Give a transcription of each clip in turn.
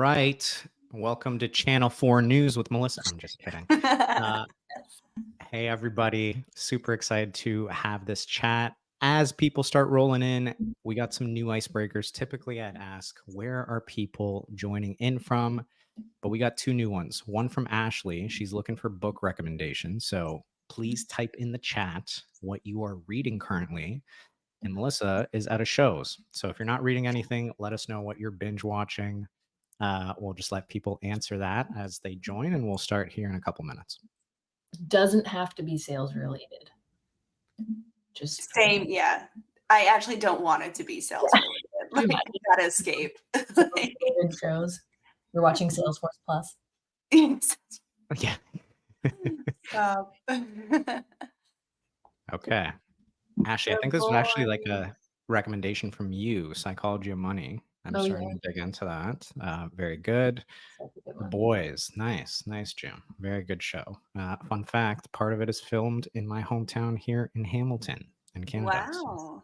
right. Welcome to Channel 4 News with Melissa. I'm just kidding. Uh, hey, everybody. Super excited to have this chat. As people start rolling in, we got some new icebreakers. Typically, I'd ask, where are people joining in from? But we got two new ones. One from Ashley. She's looking for book recommendations. So please type in the chat what you are reading currently. And Melissa is out of shows. So if you're not reading anything, let us know what you're binge watching. We'll just let people answer that as they join, and we'll start here in a couple minutes. Doesn't have to be sales related. Just Same, yeah. I actually don't want it to be sales related. Like, you gotta escape. good shows. You're watching Salesforce Plus. Yeah. Stop. Okay. Ashley, I think this was actually like a recommendation from you, Psychology of Money. I'm starting to dig into that. Very good. The Boys. Nice. Nice, Jim. Very good show. Fun fact, part of it is filmed in my hometown here in Hamilton in Canada. Wow.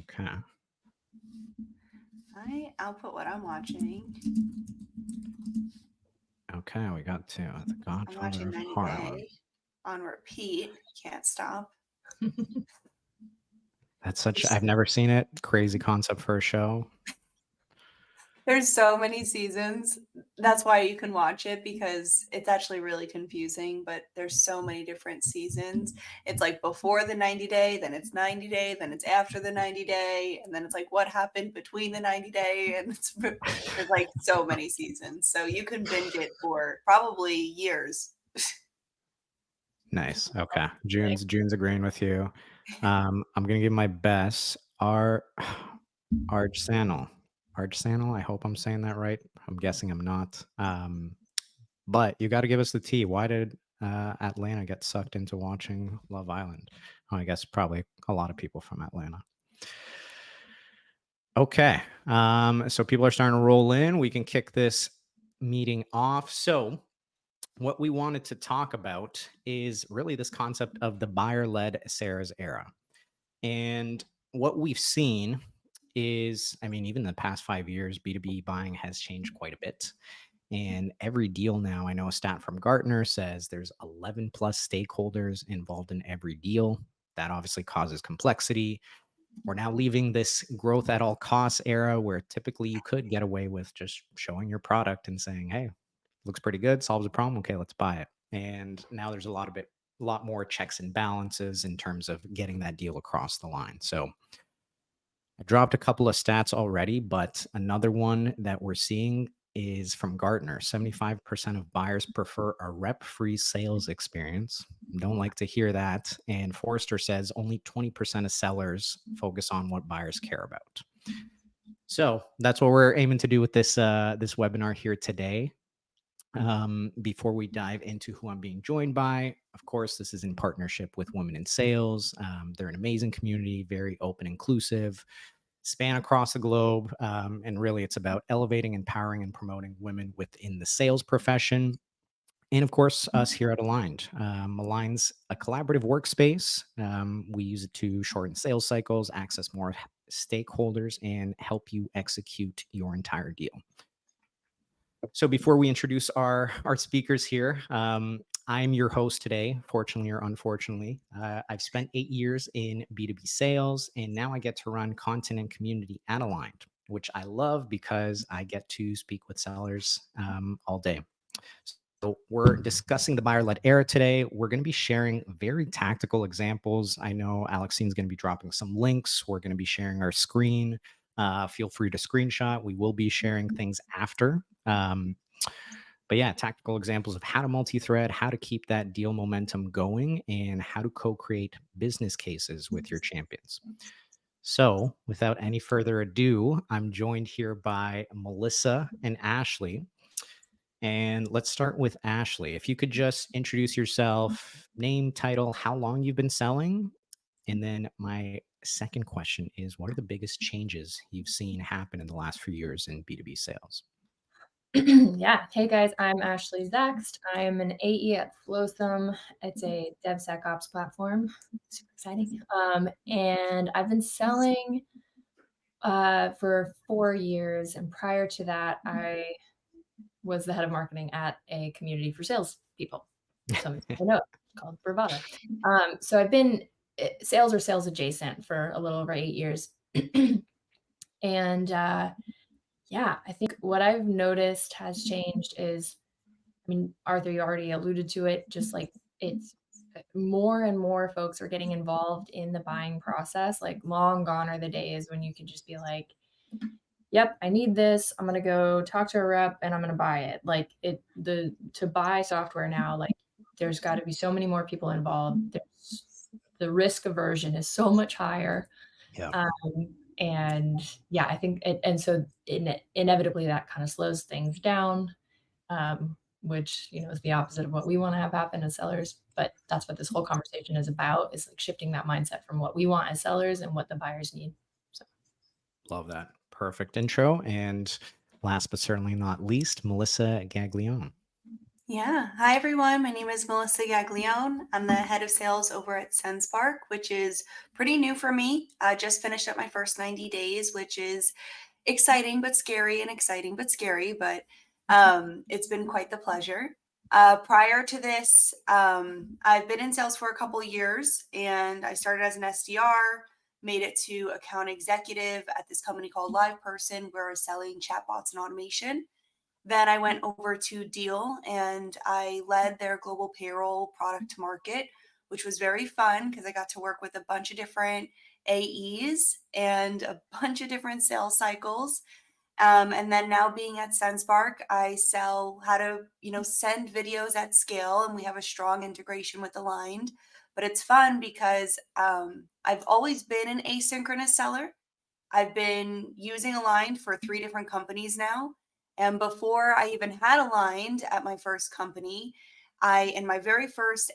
Okay. I'll put what I'm watching. Okay, we got to The I'm Godfather watching of 90 Harlem. Day on repeat. Can't stop. That's such, I've never seen it. Crazy concept for a show. There's so many seasons. That's why you can watch it, because it's actually really confusing, but there's so many different seasons. It's like before the 90 day, then it's 90 day, then it's after the 90 day, and then it's like what happened between the 90 day, and there's like so many seasons. So you can binge it for probably years. Nice. Okay. June's agreeing with you. I'm gonna give my best. Archsannel. I hope I'm saying that right. I'm guessing I'm not. But you got to give us the tea. Why did Atlanta get sucked into watching Love Island? Oh, I guess probably a lot of people from Atlanta. Okay. So people are starting to roll in. We can kick this meeting off. So what we wanted to talk about is really this concept of the buyer-led sales era. And what we've seen is, I mean, even the past 5 years, B2B buying has changed quite a bit. And every deal now, I know a stat from Gartner says there's 11 plus stakeholders involved in every deal. That obviously causes complexity. We're now leaving this growth at all costs era where typically you could get away with just showing your product and saying, hey, looks pretty good, solves a problem. Okay, let's buy it. And now there's a lot more checks and balances in terms of getting that deal across the line. So I dropped a couple of stats already, but another one that we're seeing is from Gartner. 75% of buyers prefer a rep-free sales experience. Don't like to hear that. And Forrester says only 20% of sellers focus on what buyers care about. So that's what we're aiming to do with this webinar here today. Before we dive into who I'm being joined by, of course, this is in partnership with Women in Sales. They're an amazing community, very open, inclusive, span across the globe. And really, it's about elevating, empowering, and promoting women within the sales profession. And of course, us here at Aligned. Aligned's a collaborative workspace. We use it to shorten sales cycles, access more stakeholders, and help you execute your entire deal. So before we introduce our speakers here, I'm your host today, fortunately or unfortunately. I've spent 8 years in B2B sales, and now I get to run content and community at Aligned, which I love because I get to speak with sellers all day. So we're discussing the buyer-led era today. We're going to be sharing very tactical examples. I know Alexine's going to be dropping some links. We're going to be sharing our screen. Feel free to screenshot. We will be sharing things after. But yeah, tactical examples of how to multi-thread, how to keep that deal momentum going, and how to co-create business cases with your champions. So without any further ado, I'm joined here by Melissa and Ashley. And let's start with Ashley. If you could just introduce yourself, name, title, how long you've been selling. And then my second question is, what are the biggest changes you've seen happen in the last few years in B2B sales? Yeah. Hey guys, I'm Ashley Zext. I'm an AE at Flowsome. It's a DevSecOps platform. Super exciting. And I've been selling for 4 years, and prior to that, I was the head of marketing at a community for salespeople. Some people know it, called Bravada. So I've been sales or sales adjacent for a little over 8 years. And yeah, I think what I've noticed has changed is, I mean, Arthur, you already alluded to it, just like it's more and more folks are getting involved in the buying process. Like, long gone are the days when you could just be like, yep, I need this. I'm gonna go talk to a rep and I'm gonna buy it. Like, to buy software now, like, there's got to be so many more people involved. The risk aversion is so much higher. Yeah. And yeah, I think and so inevitably that kind of slows things down, which, is the opposite of what we want to have happen as sellers. But that's what this whole conversation is about, is like shifting that mindset from what we want as sellers and what the buyers need. So Love that. Perfect intro. And last but certainly not least, Melissa Gaglione. Yeah. Hi, everyone. My name is Melissa Gaglione. I'm the head of sales over at SenseSpark, which is pretty new for me. I just finished up my first 90 days, which is exciting but scary, and exciting but scary, but it's been quite the pleasure. Prior to this, I've been in sales for a couple years, and I started as an SDR, made it to account executive at this company called LivePerson, where I was selling chatbots and automation. Then I went over to Deal, and I led their global payroll product to market, which was very fun because I got to work with a bunch of different AEs and a bunch of different sales cycles. And then now being at SenseSpark, I sell how to, send videos at scale, and we have a strong integration with Aligned. But it's fun because I've always been an asynchronous seller. I've been using Aligned for 3 different companies now. And before I even had Aligned at my first company, in my very first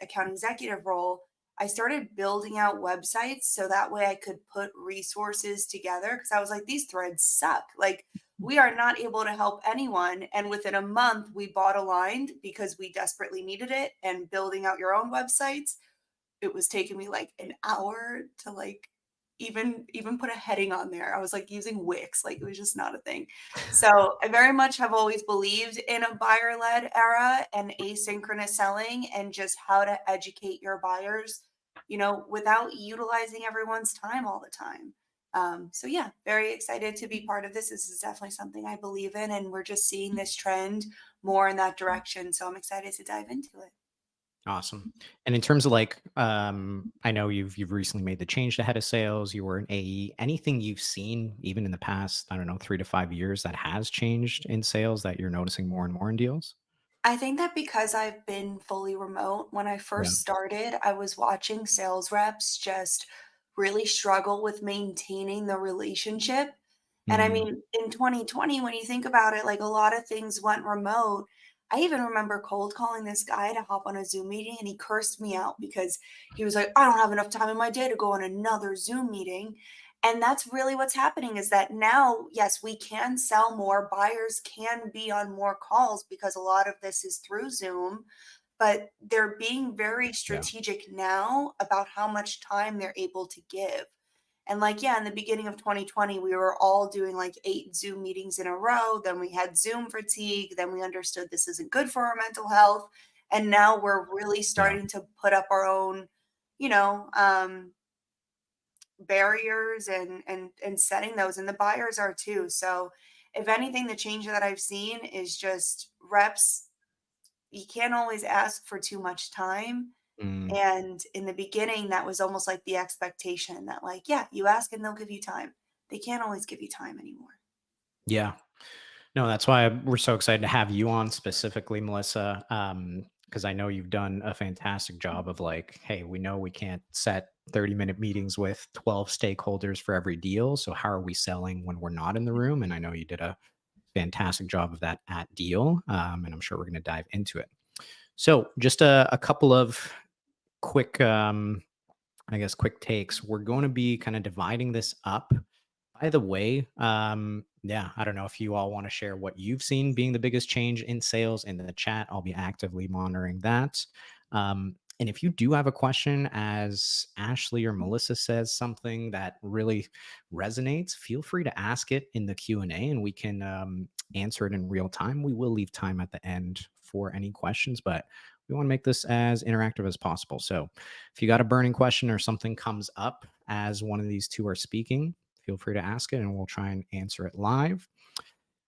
account executive role, I started building out websites so that way I could put resources together, because I was like, these threads suck. Like, we are not able to help anyone. And within a month, we bought Aligned because we desperately needed it. And building out your own websites, it was taking me like an hour to like even put a heading on there. I was like using Wix, like it was just not a thing. So I very much have always believed in a buyer-led era and asynchronous selling, and just how to educate your buyers, without utilizing everyone's time all the time. So yeah, very excited to be part of this. This is definitely something I believe in, and we're just seeing this trend more in that direction. So I'm excited to dive into it. Awesome. And in terms of like, I know you've recently made the change to head of sales. You were an AE. Anything you've seen, even in the past, I don't know, 3 to 5 years, that has changed in sales that you're noticing more and more in deals? I think that because I've been fully remote, when I Yeah. first started, I was watching sales reps just really struggle with maintaining the relationship. And I Mm, mean, in 2020, when you think about it, like a lot of things went remote. I even remember cold calling this guy to hop on a Zoom meeting, and he cursed me out because he was like, I don't have enough time in my day to go on another Zoom meeting. And that's really what's happening, is that now, yes, we can sell more. Buyers can be on more calls because a lot of this is through Zoom, but they're being very yeah. strategic now about how much time they're able to give. And like, yeah, in the beginning of 2020, we were all doing like 8 Zoom meetings in a row. Then we had Zoom fatigue. Then we understood this isn't good for our mental health. And now we're really Yeah. starting to put up our own, you know, barriers and setting those, and the buyers are too. So if anything, the change that I've seen is just reps, you can't always ask for too much time. Mm, And in the beginning, that was almost like the expectation that, like, yeah, you ask and they'll give you time. They can't always give you time anymore. yeah. No, that's why we're so excited to have you on specifically, Melissa. Because I know you've done a fantastic job of like, hey, we know we can't set 30-minute meetings with 12 stakeholders for every deal. So how are we selling when we're not in the room? And I know you did a fantastic job of that at Deal. And I'm sure we're going to dive into it. So just a couple of quick, I guess, quick takes. We're going to be kind of dividing this up. By the way, yeah, I don't know if you all want to share what you've seen being the biggest change in sales in the chat. I'll be actively monitoring that. And if you do have a question, as Ashley or Melissa says something that really resonates, feel free to ask it in the Q&A and we can answer it in real time. We will leave time at the end for any questions, but we want to make this as interactive as possible. So if you got a burning question or something comes up as one of these two are speaking, feel free to ask it and we'll try and answer it live.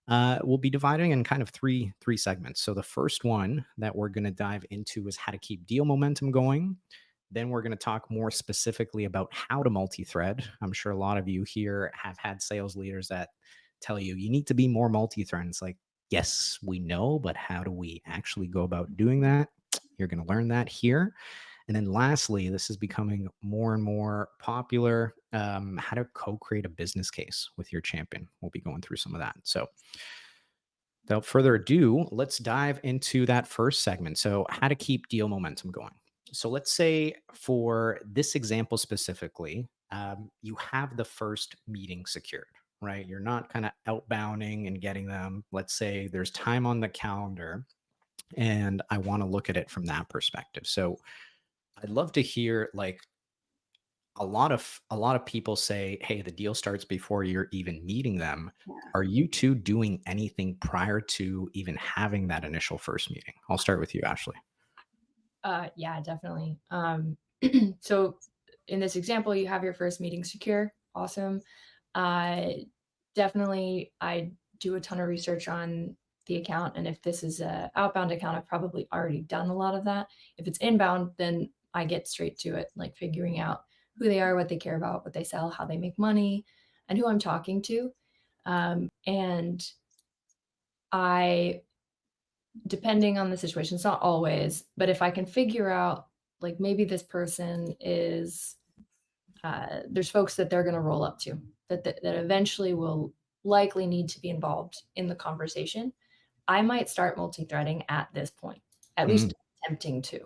We'll be dividing in kind of three segments. So the first one that we're going to dive into is how to keep deal momentum going. Then we're going to talk more specifically about how to multi-thread. I'm sure a lot of you here have had sales leaders that tell you you need to be more multi-thread. It's like, yes, we know, but how do we actually go about doing that? You're going to learn that here. And then lastly, this is becoming more and more popular. How to co-create a business case with your champion. We'll be going through some of that. So without further ado, let's dive into that first segment. So how to keep deal momentum going. So let's say for this example specifically, you have the first meeting secured, right? You're not kind of outbounding and getting them. Let's say there's time on the calendar and I want to look at it from that perspective. So I'd love to hear like a lot of people say, "Hey, the deal starts before you're even meeting them." Yeah. Are you two doing anything prior to even having that initial first meeting? I'll start with you, Ashley. Yeah, definitely. So in this example, you have your first meeting secure. Awesome. Uh, Definitely, I do a ton of research on the account, and if this is a outbound account, I've probably already done a lot of that. If it's inbound, then I get straight to it, like figuring out who they are, what they care about, what they sell, how they make money, and who I'm talking to. And I depending on the situation, it's not always, but if I can figure out, like maybe this person is, there's folks that they're going to roll up to that eventually will likely need to be involved in the conversation. I might start multi-threading at this point, at Mm, least attempting to.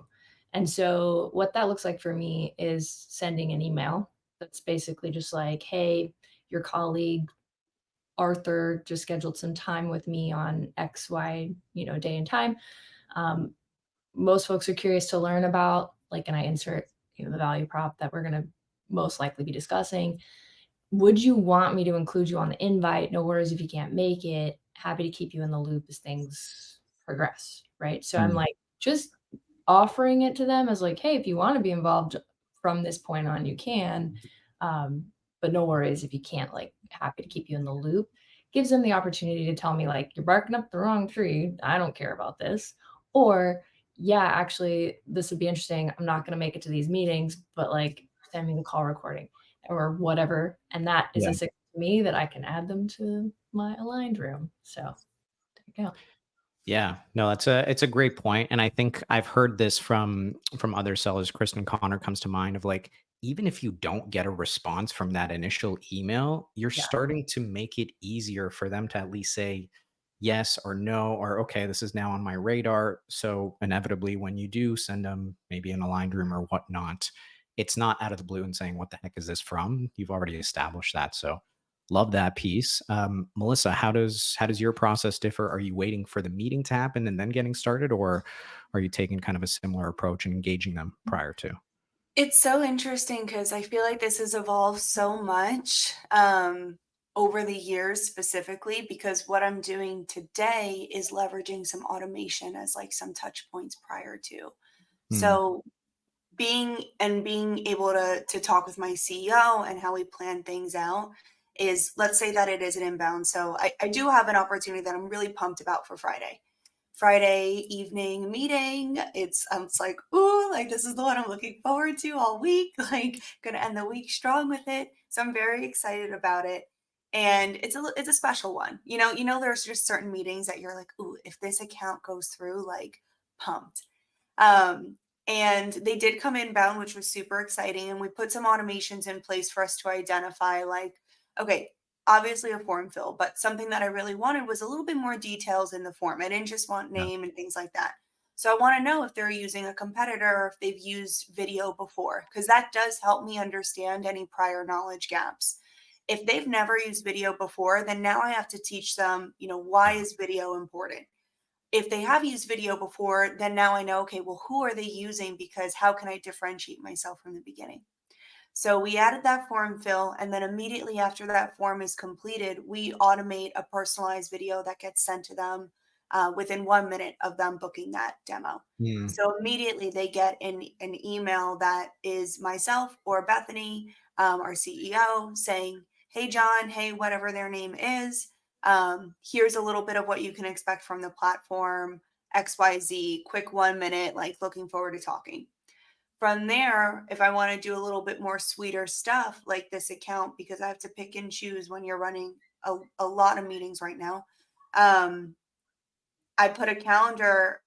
And so what that looks like for me is sending an email that's basically just like, hey, your colleague Arthur just scheduled some time with me on XY, day and time. Um, Most folks are curious to learn about, like, and I insert, the value prop that we're going to most likely be discussing. Would you want me to include you on the invite? No worries if you can't make it. Happy to keep you in the loop as things progress. Right. So I'm mm, like, just offering it to them as like, hey, if you want to be involved from this point on, you can. Um, but no worries if you can't, like, happy to keep you in the loop. Gives them the opportunity to tell me, like, you're barking up the wrong tree. I don't care about this. Or, yeah, actually, this would be interesting. I'm not going to make it to these meetings, but like, send me the call recording or whatever. And that is yeah. a signal to me that I can add them to my aligned room. So there you go. Yeah, no, it's a great point, and I think I've heard this from other sellers. Kristen Connor comes to mind of like, even if you don't get a response from that initial email, you're Yeah. starting to make it easier for them to at least say yes or no or okay, this is now on my radar. So inevitably, when you do send them maybe an aligned room or whatnot, it's not out of the blue and saying, "What the heck is this from?" You've already established that, so love that piece. Melissa, how does your process differ? Are you waiting for the meeting to happen and then getting started, or are you taking kind of a similar approach and engaging them prior to? It's so interesting because I feel like this has evolved so much over the years, specifically because what I'm doing today is leveraging some automation as like some touch points prior to. Mm, So being able to talk with my CEO and how we plan things out is, let's say that it is an inbound. So I do have an opportunity that I'm really pumped about for Friday evening meeting. It's like, ooh, like this is the one I'm looking forward to all week. Like, gonna end the week strong with it. So I'm very excited about it. And it's a special one. There's just certain meetings that you're like, ooh, if this account goes through, like, pumped. Um, and they did come inbound, which was super exciting. And we put some automations in place for us to identify, like, okay, obviously a form fill, but something that I really wanted was a little bit more details in the form. I didn't just want yeah. name and things like that. So I want to know if they're using a competitor or if they've used video before, because that does help me understand any prior knowledge gaps. If they've never used video before, then now I have to teach them, why Yeah. is video important? if they have used video before, then now I know, okay, well, who are they using? Because how can I differentiate myself from the beginning? So we added that form fill, and then immediately after that form is completed, we automate a personalized video that gets sent to them within 1 minute of them booking that demo. Mm, So immediately they get an email that is myself or Bethany, our CEO, saying, "Hey, John, hey, whatever their name is, here's a little bit of what you can expect from the platform, XYZ, quick 1 minute, like looking forward to talking." From there, if I want to do a little bit more sweeter stuff like this account, because I have to pick and choose when you're running a lot of meetings right now, um, I put a calendar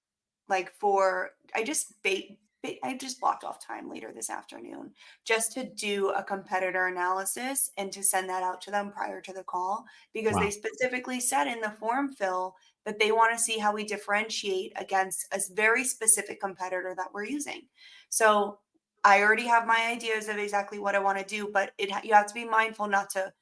like for I just blocked off time later this afternoon just to do a competitor analysis and to send that out to them prior to the call because they wow. specifically said in the form fill that they want to see how we differentiate against a very specific competitor that we're using. So I already have my ideas of exactly what I want to do, but you have to be mindful not to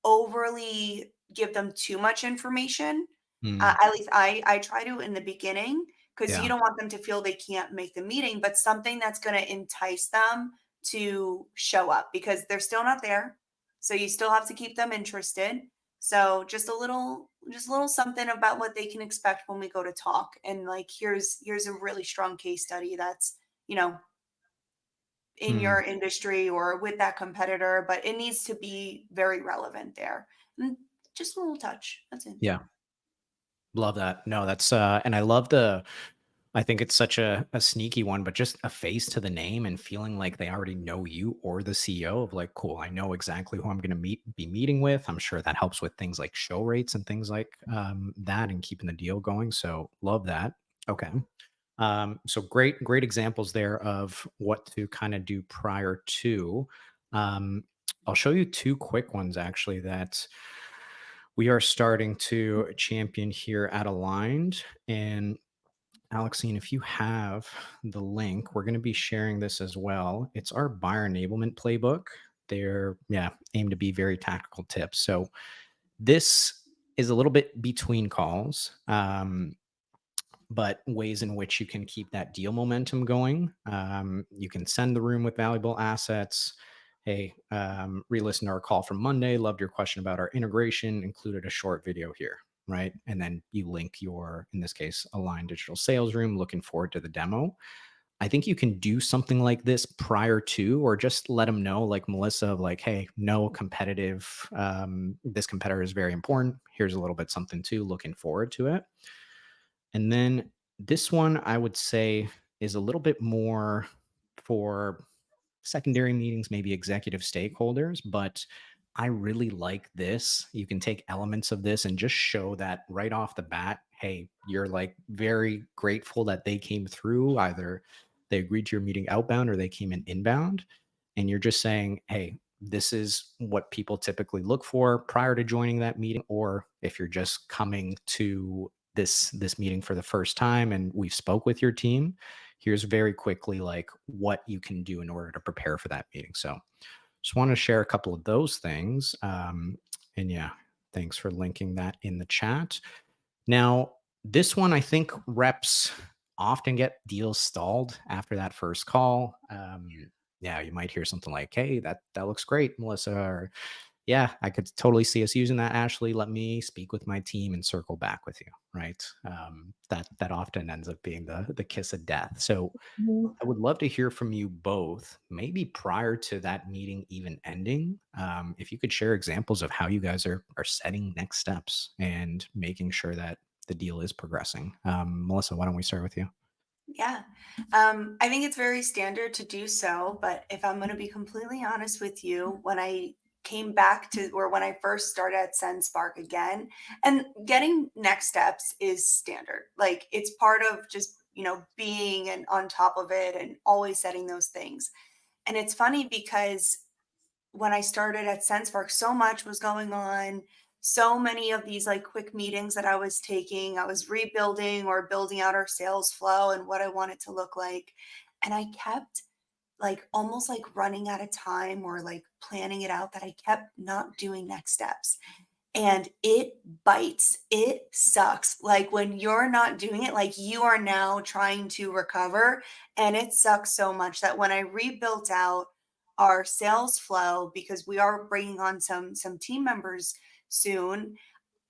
overly give them too much information. Mm, At least I try to in the beginning because you yeah. don't want them to feel they can't make the meeting, but something that's going to entice them to show up because they're still not there. So you still have to keep them interested. So just a little something about what they can expect when we go to talk. And like here's a really strong case study that's, you know, in Mm, your industry or with that competitor, but it needs to be very relevant there. And just a little touch. That's it. yeah. Love that. No, that's and I love the I think it's such a sneaky one, but just a face to the name and feeling like they already know you or the CEO of like, cool, I know exactly who I'm going to be meeting with. I'm sure that helps with things like show rates and things like that and keeping the deal going. So love that. Okay. So great examples there of what to kind of do prior to. Um, I'll show you two quick ones actually that we are starting to champion here at Aligned. And Alexine, if you have the link, we're going to be sharing this as well. It's our buyer enablement playbook. They're, yeah, aimed to be very tactical tips. So this is a little bit between calls, but ways in which you can keep that deal momentum going. You can send the room with valuable assets. Hey, re-listen to our call from Monday. Loved your question about our integration. Included a short video here, right? And then you link your, in this case, Align Digital Sales Room. Looking forward to the demo. I think you can do something like this prior to, or just let them know, like Melissa, of like, hey, no competitive. This competitor is very important. Here's a little bit something too. Looking forward to it. And then this one, I would say, is a little bit more for secondary meetings, maybe executive stakeholders, but I really like this. You can take elements of this and just show that right off the bat, hey, you're like very grateful that they came through. Either they agreed to your meeting outbound or they came in inbound. And you're just saying, hey, this is what people typically look for prior to joining that meeting. Or if you're just coming to this meeting for the first time and we've spoke with your team, here's very quickly like what you can do in order to prepare for that meeting. So just want to share a couple of those things. And yeah, thanks for linking that in the chat. Now, this one, I think reps often get deals stalled after that first call. Yeah, you might hear something like, "Hey, that looks great, Melissa," or "Yeah, I could totally see us using that, Ashley. Let me speak with my team and circle back with you." Right? That often ends up being the kiss of death. So Mhm. I would love to hear from you both, maybe prior to that meeting even ending. If you could share examples of how you guys are setting next steps and making sure that the deal is progressing. Melissa, why don't we start with you? Yeah. I think it's very standard to do so, but if I'm going to be completely honest with you, when I came back to, or when I first started at SendSpark again, and getting next steps is standard. Like it's part of just, being and on top of it and always setting those things. And it's funny because when I started at SensePark, so much was going on. So many of these like quick meetings that I was taking, I was rebuilding or building out our sales flow and what I want it to look like. And I kept like almost like running out of time or like planning it out that I kept not doing next steps. and it bites. It sucks. Like when you're not doing it, like you are now trying to recover, and it sucks so much that when I rebuilt out our sales flow, because we are bringing on some team members soon,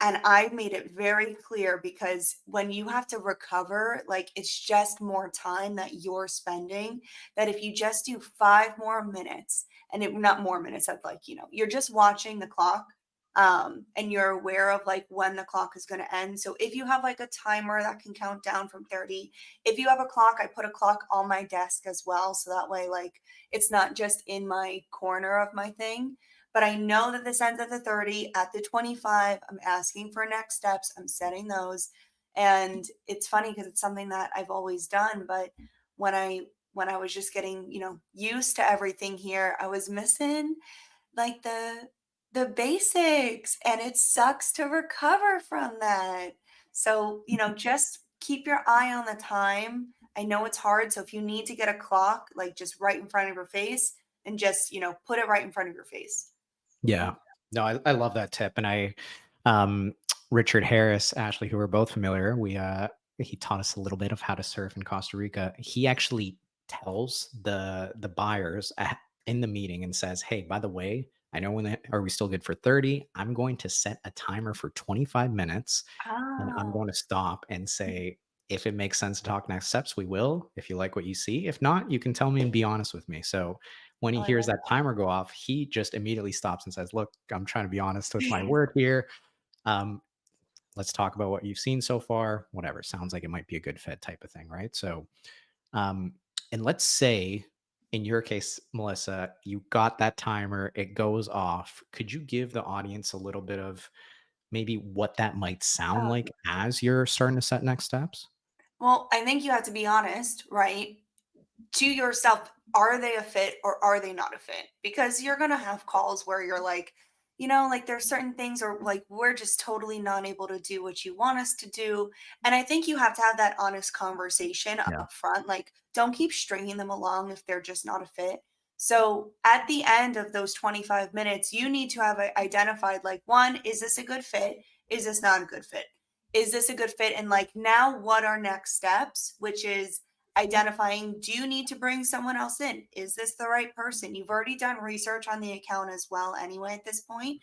and I made it very clear, because when you have to recover, like it's just more time that you're spending. That if you just do 5 more minutes, and not more minutes of, like, you're just watching the clock, and you're aware of like when the clock is going to end. So if you have like a timer that can count down from 30, if you have a clock, I put a clock on my desk as well. So that way, like, it's not just in my corner of my thing, but I know that this ends at the 30. At the 25, I'm asking for next steps. I'm setting those. And it's funny because it's something that I've always done. But when I was just getting, used to everything here, I was missing like the basics, and it sucks to recover from that. So, just keep your eye on the time. I know it's hard. So if you need to get a clock, like just right in front of your face, and just, put it right in front of your face. Yeah. No, I love that tip. And um, Richard Harris, Ashley, who we're both familiar, he taught us a little bit of how to surf in Costa Rica. He actually tells the buyers in the meeting and says, "Hey, by the way, I know are we still good for 30? I'm going to set a timer for 25 minutes, and I'm Oh, going to stop and say, if it makes sense to talk next steps, we will. If you like what you see, if not, you can tell me and be honest with me." So when he oh, I hears love that timer go off, he just immediately stops and says, "Look, I'm trying to be honest with my that. word here. Um, let's talk about what you've seen so far. Whatever. Sounds like it might be a good fit type of thing, right?" So, um, and let's say in your case, Melissa, you got that timer, it goes off. Could you give the audience a little bit of maybe what that might sound Oh, like as you're starting to set next steps? well, I think you have to be honest, right? To yourself, are they a fit or are they not a fit? Because you're going to have calls where you're like, like there's certain things, or like we're just totally not able to do what you want us to do. And I think you have to have that honest conversation Yeah. up front. Like, don't keep stringing them along if they're just not a fit. So at the end of those 25 minutes, you need to have identified, like, one, is this a good fit? Is this not a good fit? Is this a good fit? And like, now what are next steps? Which is identifying, do you need to bring someone else in? Is this the right person? You've already done research on the account as well anyway at this point.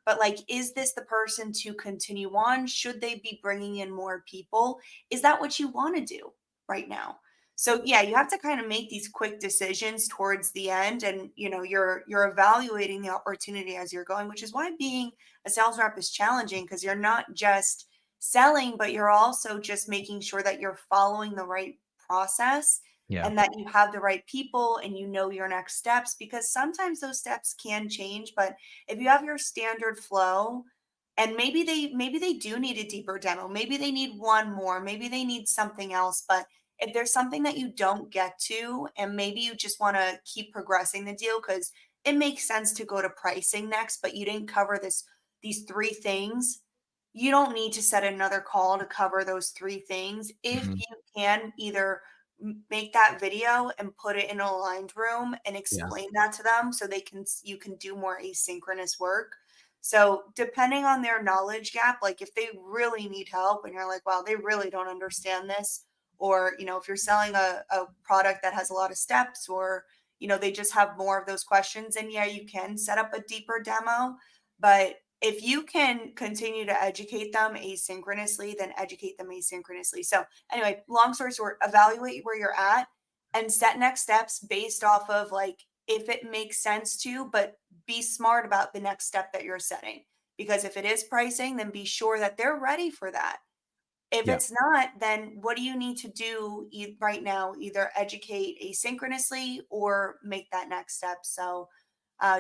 But like, is this the person to continue on? Should they be bringing in more people? Is that what you want to do right now? So yeah, you have to kind of make these quick decisions towards the end, and you're evaluating the opportunity as you're going, which is why being a sales rep is challenging, because you're not just selling, but you're also just making sure that you're following the right process, Yeah. and that you have the right people and you know your next steps, because sometimes those steps can change. But if you have your standard flow, and maybe they do need a deeper demo, maybe they need one more, maybe they need something else. But if there's something that you don't get to, and maybe you just want to keep progressing the deal, because it makes sense to go to pricing next, but you didn't cover these three things, you don't need to set another call to cover those three things. If Mhm. you can either make that video and put it in a aligned room and Yeah. explain that to them, so you can do more asynchronous work. So depending on their knowledge gap, like if they really need help and you're like, wow, they really don't understand this, or if you're selling a product that has a lot of steps, or they just have more of those questions, and yeah, you can set up a deeper demo. But if you can continue to educate them asynchronously, then educate them asynchronously. So anyway, long story short, evaluate where you're at and set next steps based off of, like, if it makes sense to, but be smart about the next step that you're setting. Because if it is pricing, then be sure that they're ready for that. If Yeah. it's not, then what do you need to do right now? Either educate asynchronously or make that next step. So,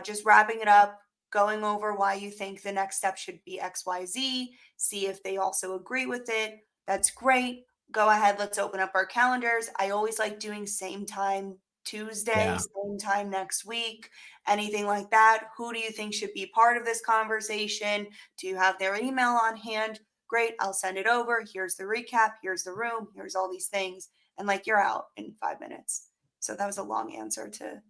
just wrapping it up, going over why you think the next step should be XYZ, see if they also agree with it. That's great. Go ahead, let's open up our calendars. I always like doing same time Tuesday, Yeah. same time next week, anything like that. Who do you think should be part of this conversation? Do you have their email on hand? Great, I'll send it over. Here's the recap. Here's the room. Here's all these things. And like, you're out in 5 minutes. So that was a long answer to.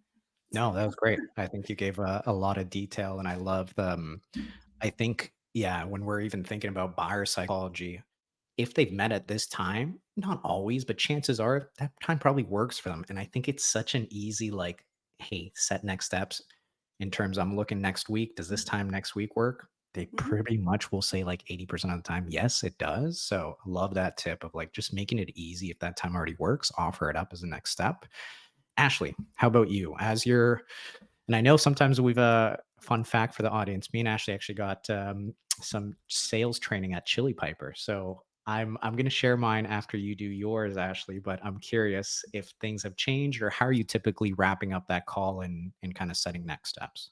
No, that was great. I think you gave a lot of detail, and I love the. I think yeah, when we're even thinking about buyer psychology, if they've met at this time, not always, but chances are that time probably works for them. And I think it's such an easy, like, hey, set next steps in terms I'm looking next week. Does this time next week work? They Mhm. pretty much will say like 80% of the time, yes, it does. So I love that tip of like just making it easy. If that time already works, offer it up as a next step. Ashley, how about you? And I know sometimes we've a fun fact for the audience. Me and Ashley actually got some sales training at Chili Piper. So I'm going to share mine after you do yours, Ashley. But I'm curious if things have changed or how are you typically wrapping up that call and kind of setting next steps?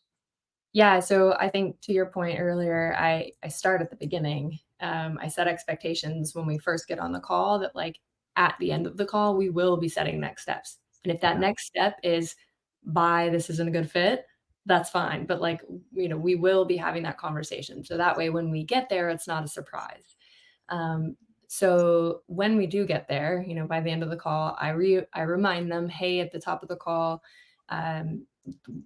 Yeah, so I think to your point earlier, I start at the beginning. I set expectations when we first get on the call that like at the end of the call, we will be setting next steps. And if that Yeah. next step is bye, this isn't a good fit, that's fine. But like, we will be having that conversation. So that way when we get there, it's not a surprise. Um, so when we do get there, by the end of the call, I remind them, hey, at the top of the call, um,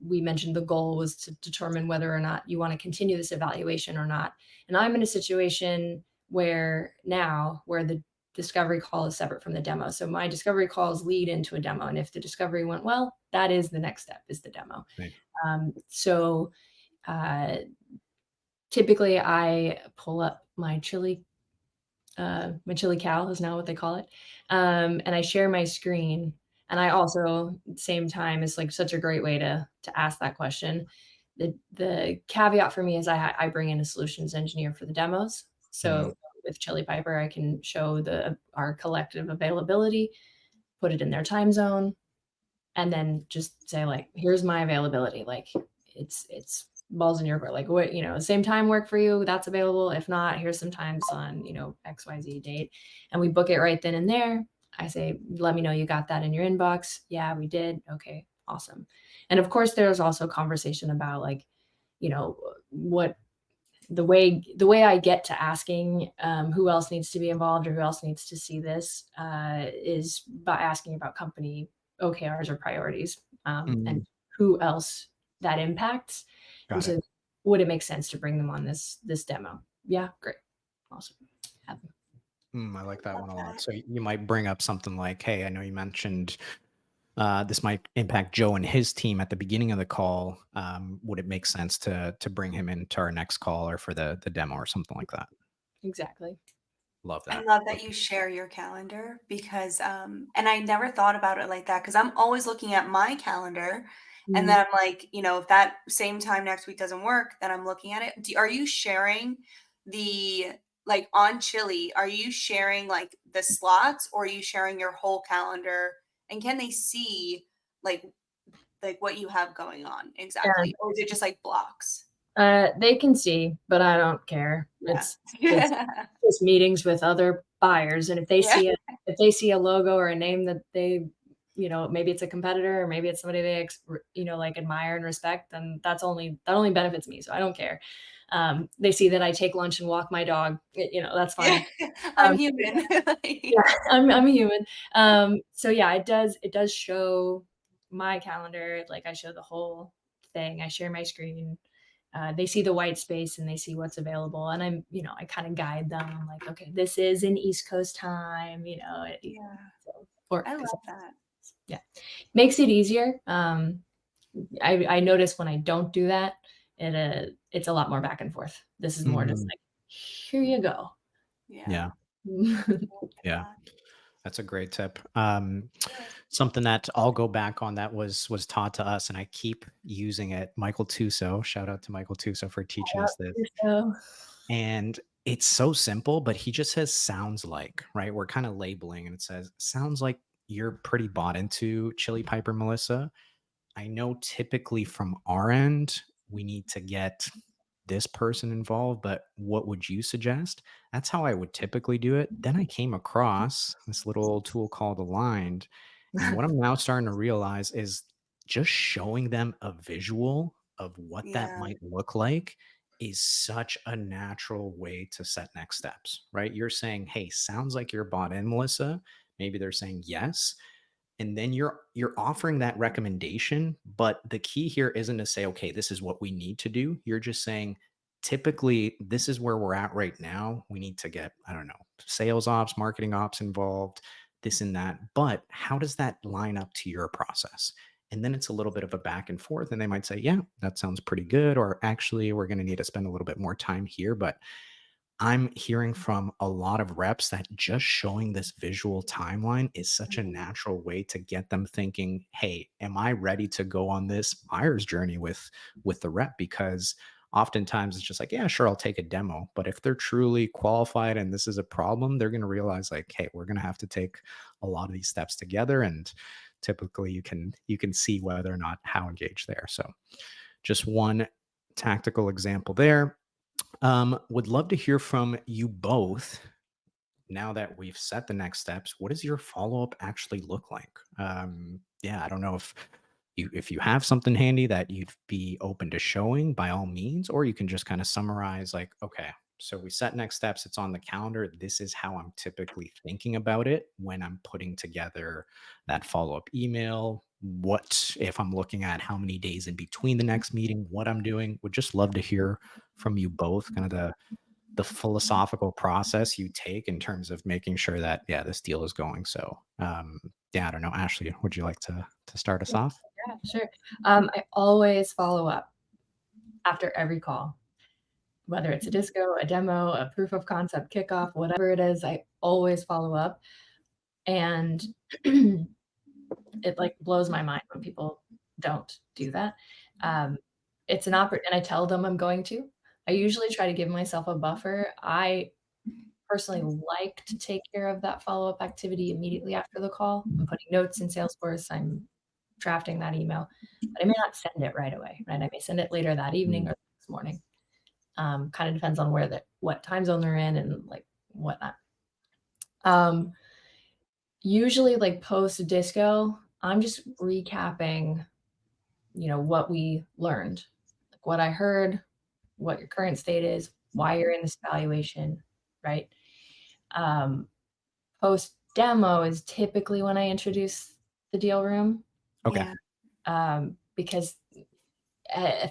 we mentioned the goal was to determine whether or not you want to continue this evaluation or not. And I'm in a situation where the discovery call is separate from the demo. So my discovery calls lead into a demo. And if the discovery went well, that is the next step is the demo. Right. So uh, typically I pull up my chili cow is now what they call it. And I share my screen. And I also, same time, is like such a great way to ask that question. The caveat for me is I bring in a solutions engineer for the demos. Mm, So with Chili Piper, I can show our collective availability, put it in their time zone, and then just say like, here's my availability. Like it's balls in your court. Like what, same time work for you, that's available. If not, here's some times on, XYZ date. And we book it right then and there. I say, let me know you got that in your inbox. Yeah, we did. Okay, awesome. And of course, there's also conversation about like, what the way I get to asking who else needs to be involved or who else needs to see this is by asking about company OKRs or priorities mm, and who else that impacts. And got it. so, would it make sense to bring them on this demo? Yeah, great, awesome. Have them. I like that Love one a lot. that. So you might bring up something like, "Hey, I know you mentioned this might impact Joe and his team at the beginning of the call. Would it make sense to bring him into our next call or for the demo or something like that?" Exactly. Love I that. love Love that you share your calendar because, and I never thought about it like that because I'm always looking at my calendar and Mm. then I'm like, if that same time next week doesn't work, then I'm looking at it. Are you sharing the, like on Chili, are you sharing like the slots or are you sharing your whole calendar? And can they see like, like what you have going on exactly? Or is it just like blocks? They can see, but I don't care. Yeah. It's meetings with other buyers, and Yeah. if they see a logo or a name that they, maybe it's a competitor or maybe it's somebody they, like admire and respect, then that only benefits me. So I don't care. They see that I take lunch and walk my dog, that's Yeah. fine. I'm Um, human. yeah, Like, I'm a human. So yeah, it does show my calendar. Like I show the whole thing. I share my screen. They see the white space and they see what's available, and I kind of guide them. I'm like, okay, this is in East Coast time, yeah, so, or I love Pacific. that. Yeah, makes it easier. I notice when I don't do that, it's a lot more back and forth. This is more just Mhm. like, here you go. Yeah. Yeah, I love Yeah. that. That's a great tip. Good. Something that I'll go back on that was taught to us, and I keep using it. Michael Tuso, shout out to Michael Tuso for teaching us this. So, And it's so simple, but he just says sounds like, right? We're kind of labeling, and it says sounds like you're pretty bought into Chili Piper, Melissa. I know typically from our end, we need to get this person involved, but what would you suggest? That's how I would typically do it. Then I came across this little tool called Aligned. And what I'm now starting to realize is just showing them a visual of what that Yeah, might look like is such a natural way to set next steps, right? You're saying, hey, sounds like you're bought in, Melissa. Maybe they're saying yes, and then you're offering that recommendation, but the key here isn't to say, okay, this is what we need to do. You're just saying, typically this is where we're at right now. We need to get, I don't know, sales ops, marketing ops involved, this and that. But how does that line up to your process? And then it's a little bit of a back and forth. And they might say, yeah, that sounds pretty good. Or actually, we're going to need to spend a little bit more time here. But I'm hearing from a lot of reps that just showing this visual timeline is such a Mhm. natural way to get them thinking, "Hey, am I ready to go on this buyer's journey with the rep?" Because oftentimes it's just like, "Yeah, sure, I'll take a demo." But if they're truly qualified and this is a problem, they're going to realize like, "Hey, we're going to have to take a lot of these steps together." And typically you can see whether or not how engaged they are. So just one tactical example there. Would love to hear from you both. Now that we've set the next steps, what does your follow up actually look like? Yeah, I don't know if you have something handy that you'd be open to showing, by all means, or you can just kind of summarize like, okay, so we set next steps, it's on the calendar. This is how I'm typically thinking about it when I'm putting together that follow up email. What if I'm looking at how many days in between the next meeting, what I'm doing? Would just love to hear from you both, kind of the philosophical process you take in terms of making sure that, yeah, this deal is going. So yeah, I don't know, Ashley, would you like to start us off? Yeah, sure. I always follow up after every call, whether it's a disco, a demo, a proof of concept kickoff, whatever it is, I always follow up. And it like blows my mind when people don't do that. Um, it's an and I tell them I'm going to. I usually try to give myself a buffer. I personally like to take care of that follow-up activity immediately after the call. I'm putting notes in Salesforce. I'm drafting that email, but I may not send it right away, right? I may send it later that evening Mm, or the next morning. Kind of depends on what time zone they're in and like whatnot. Um, Usually like post disco, I'm just recapping, what we learned, like what I heard, what your current state is, why you're in this evaluation, right? Um, Post demo is typically when I introduce the deal room, okay. Yeah. because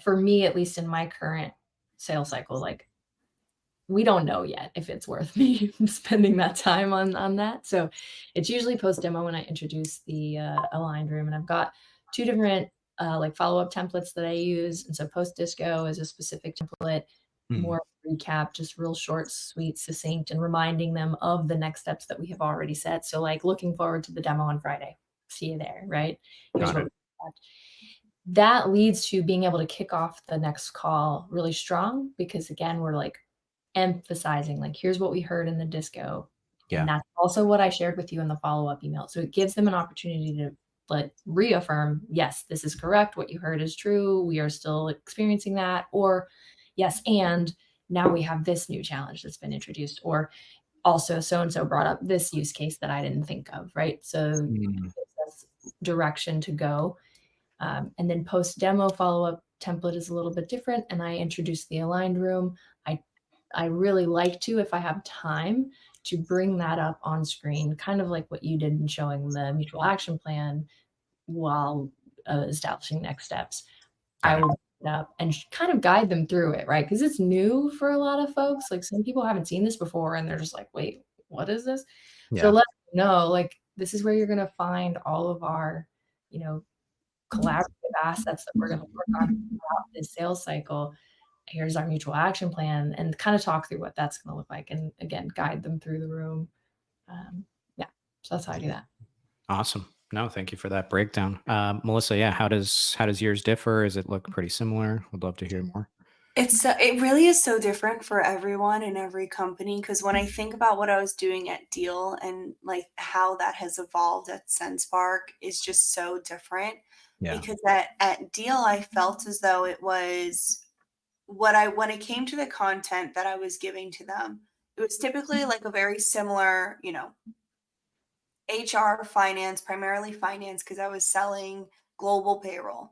for me, at least in my current sales cycle, like we don't know yet if it's worth me spending that time on that. So it's usually post demo when I introduce the aligned room, and I've got two different like follow up templates that I use. And so post disco is a specific template, Mm, more recap, just real short, sweet, succinct, and reminding them of the next steps that we have already set. So like looking forward to the demo on Friday. See you there, right? Here's got what it. we expect. That leads to being able to kick off the next call really strong because again, we're like emphasizing like, here's what we heard in the disco. And Yeah, that's also what I shared with you in the follow-up email. So it gives them an opportunity to like reaffirm, yes, this is correct. What you heard is true. We are still experiencing that. Or yes, and now we have this new challenge that's been introduced. Or also so and so brought up this use case that I didn't think of, right? So it mm, gives us direction to go. And then post demo follow up template is a little bit different. And I introduce the aligned room. I I really like to, if I have time, to bring that up on screen, kind of like what you did in showing the mutual action plan while establishing next steps. I got it. will bring it up and kind of guide them through it, right? Because it's new for a lot of folks. Like some people haven't seen this before and they're just like, wait, what is this? So Yeah, let them know, like, this is where you're going to find all of our, you know, collaborative assets that we're going to work on throughout this sales cycle. Here's our mutual action plan and kind of talk through what that's going to look like. And again, guide them through the room. Yeah. So that's how I do that. awesome. No, thank you for that breakdown. Melissa, yeah, how does yours differ? Does it look pretty similar? Would love to hear more. It really is so different for everyone in every company because when I think about what I was doing at Deal and like how that has evolved at SenseSpark is just so different Yeah. because at Deal I felt as though it was what I when it came to the content that I was giving to them, it was typically like a very similar, HR, finance, primarily finance, because I was selling global payroll.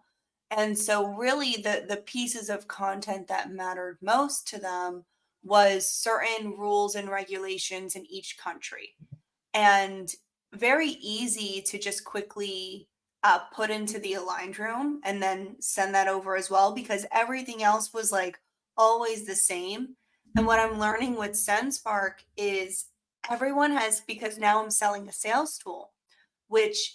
And so really the pieces of content that mattered most to them was certain rules and regulations in each country. And very easy to just quickly put into the aligned room and then send that over as well because everything else was like always the same. And what I'm learning with SendSpark is everyone has, because now I'm selling a sales tool, which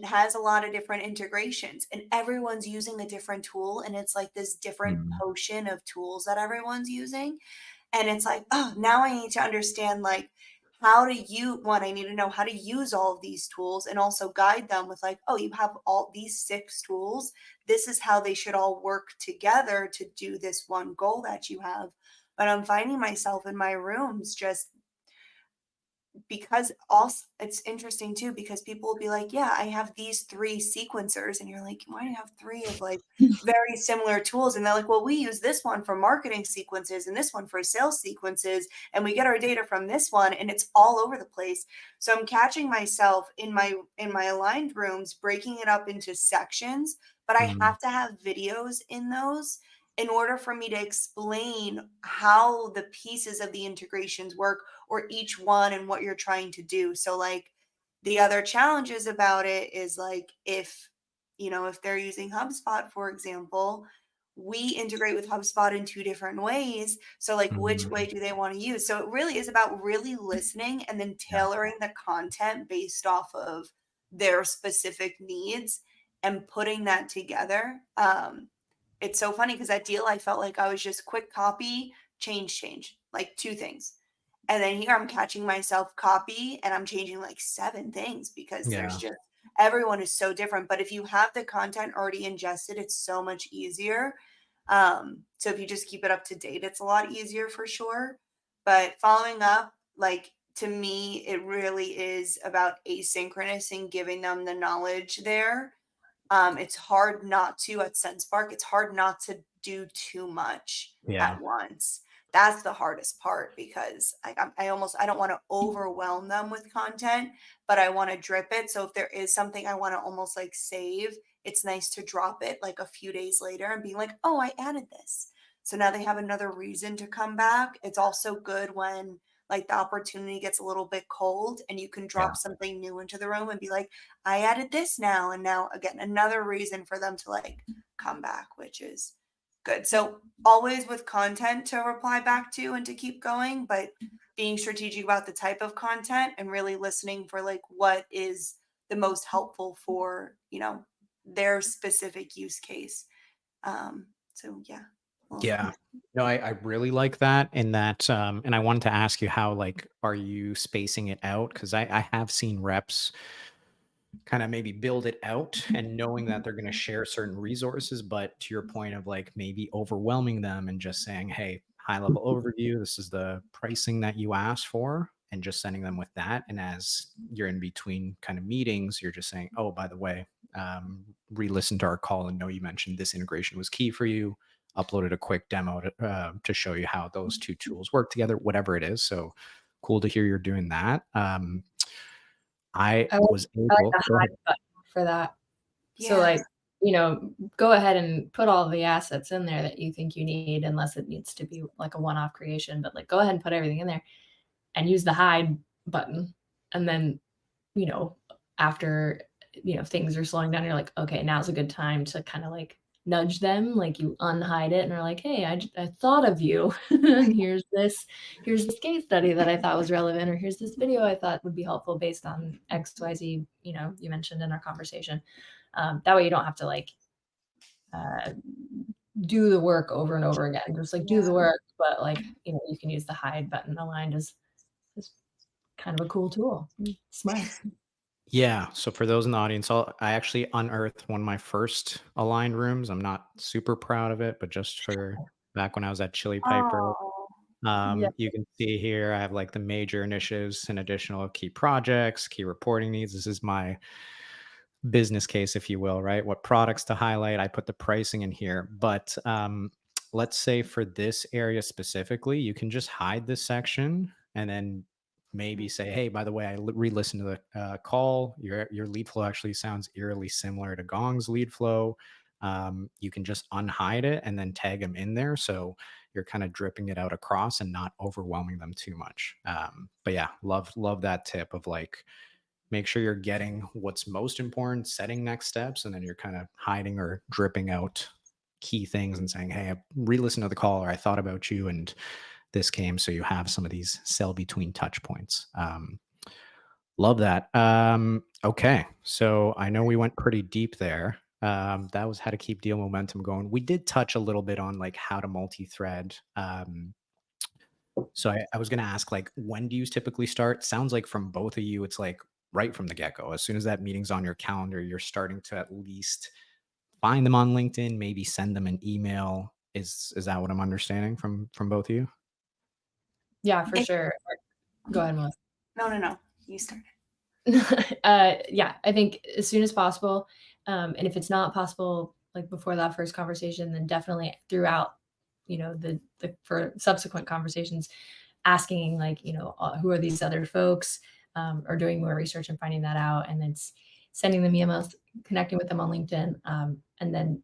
has a lot of different integrations, and everyone's using a different tool. And it's like this different Mm. potion of tools that everyone's using. And it's like, oh, now I need to understand like how to use one. I need to know how to use all of these tools and also guide them with like, oh, you have all these 6 tools. This is how they should all work together to do this one goal that you have. But I'm finding myself in my rooms just because also it's interesting too because people will be like, yeah, I have these 3 sequencers, and you're like, why do you have 3 of like very similar tools? And they're like, well, we use this one for marketing sequences and this one for sales sequences, and we get our data from this one, and it's all over the place. So I'm catching myself in my aligned rooms breaking it up into sections, but I Mm. have to have videos in those in order for me to explain how the pieces of the integrations work, or each one and what you're trying to do. So like the other challenges about it is like if they're using HubSpot, for example, we integrate with HubSpot in 2 different ways. So like which way Mm. do they want to use? So it really is about really listening and then Yeah. tailoring the content based off of their specific needs and putting that together. It's so funny because that deal I felt like I was just quick copy, change, like 2 things. And then here I'm catching myself copy and I'm changing like 7 things because there's Yeah. just everyone is so different. But if you have the content already ingested, it's so much easier. So if you just keep it up to date, it's a lot easier for sure. But following up, like to me, it really is about asynchronous and giving them the knowledge there. It's hard not to at SenseSpark. It's hard not to do too much Yeah. at once. That's the hardest part because I don't want to overwhelm them with content, but I want to drip it. So if there is something I want to almost like save, it's nice to drop it like a few days later and be like, oh, I added this. So now they have another reason to come back. It's also good when like the opportunity gets a little bit cold and you can Yeah. drop something new into the room and be like, I added this now. And now again, another reason for them to like come back, which is good. So always with content to reply back to and to keep going, but being strategic about the type of content and really listening for like what is the most helpful for, their specific use case. So yeah. Well, Yeah. No, I really like that. And that, and I wanted to ask you how, like, are you spacing it out? Because I have seen reps kind of maybe build it out and knowing that they're going to share certain resources, but to your point of like maybe overwhelming them and just saying, hey, high level overview, this is the pricing that you asked for, and just sending them with that. And as you're in between kind of meetings, you're just saying, oh, by the way, re-listen to our call and know you mentioned this integration was key for you. Uploaded a quick demo to show you how those 2 tools work together, whatever it is. So cool to hear you're doing that. I I like was I like able, the go ahead. hide button for that. So, yeah. like, go ahead and put all the assets in there that you think you need, unless it needs to be like a one-off creation, but like go ahead and put everything in there and use the hide button. And then, you know, after, things are slowing down, you're like, okay, now's a good time to kind of like nudge them, like you unhide it and are like, hey, I thought of you. And here's this case study that I thought was relevant, or here's this video I thought would be helpful based on XYZ, you mentioned in our conversation. That way you don't have to like uh, do the work over and over again. Just like do Yeah. the work, but like, you can use the hide button aligned as kind of a cool tool. Smart. Yeah. So for those in the audience, I actually unearthed one of my first aligned rooms. I'm not super proud of it, but just for back when I was at Chili Piper, Oh, Yeah. you can see here I have like the major initiatives and additional key projects, key reporting needs. This is my business case, if you will, right? What products to highlight. I put the pricing in here, but let's say for this area specifically, you can just hide this section and then maybe say, hey, by the way, re-listened to the call. Your lead flow actually sounds eerily similar to Gong's lead flow. You can just unhide it and then tag them in there. So you're kind of dripping it out across and not overwhelming them too much. But yeah, love that tip of like, make sure you're getting what's most important, setting next steps, and then you're kind of hiding or dripping out key things and saying, hey, I re-listened to the call, or I thought about you and this came. So you have some of these sell between touch points. Love that. Okay. So I know we went pretty deep there. That was how to keep deal momentum going. We did touch a little bit on like how to multi-thread. So I was going to ask, like, when do you typically start? Sounds like from both of you, it's like right from the get-go. As soon as that meeting's on your calendar, you're starting to at least find them on LinkedIn, maybe send them an email. Is that what I'm understanding from both of you? Yeah, for If- sure. Go ahead, Melissa. No. You start. Yeah, I think as soon as possible. And if it's not possible, like before that first conversation, then definitely throughout, the for subsequent conversations, asking like, who are these other folks, or doing more research and finding that out, and then sending them emails, connecting with them on LinkedIn, and then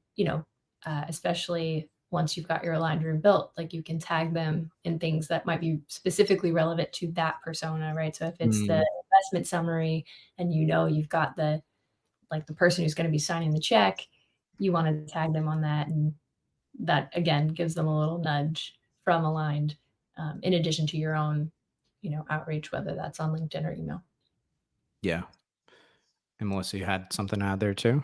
especially once you've got your aligned room built, like you can tag them in things that might be specifically relevant to that persona, right? So if it's the investment summary and you've got the person who's going to be signing the check, you want to tag them on that, and that again gives them a little nudge from aligned, in addition to your own outreach, whether that's on LinkedIn or email. Yeah. And Melissa, you had something to add there too?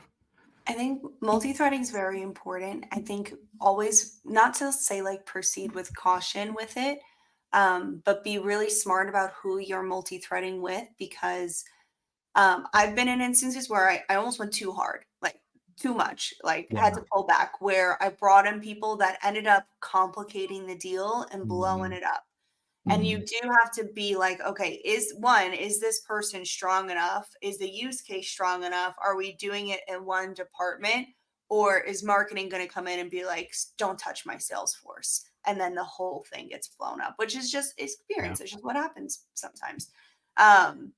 I think multi-threading is very important. I think always, not to say like proceed with caution with it, but be really smart about who you're multi-threading with, because I've been in instances where I almost went too hard, like too much, like had Yeah. to pull back, where I brought in people that ended up complicating the deal and blowing it up. And you do have to be like, okay, is this person strong enough? Is the use case strong enough? Are we doing it in one department? Or is marketing going to come in and be like, don't touch my Salesforce? And then the whole thing gets blown up, which is just experience. Yeah. It's just what happens sometimes. And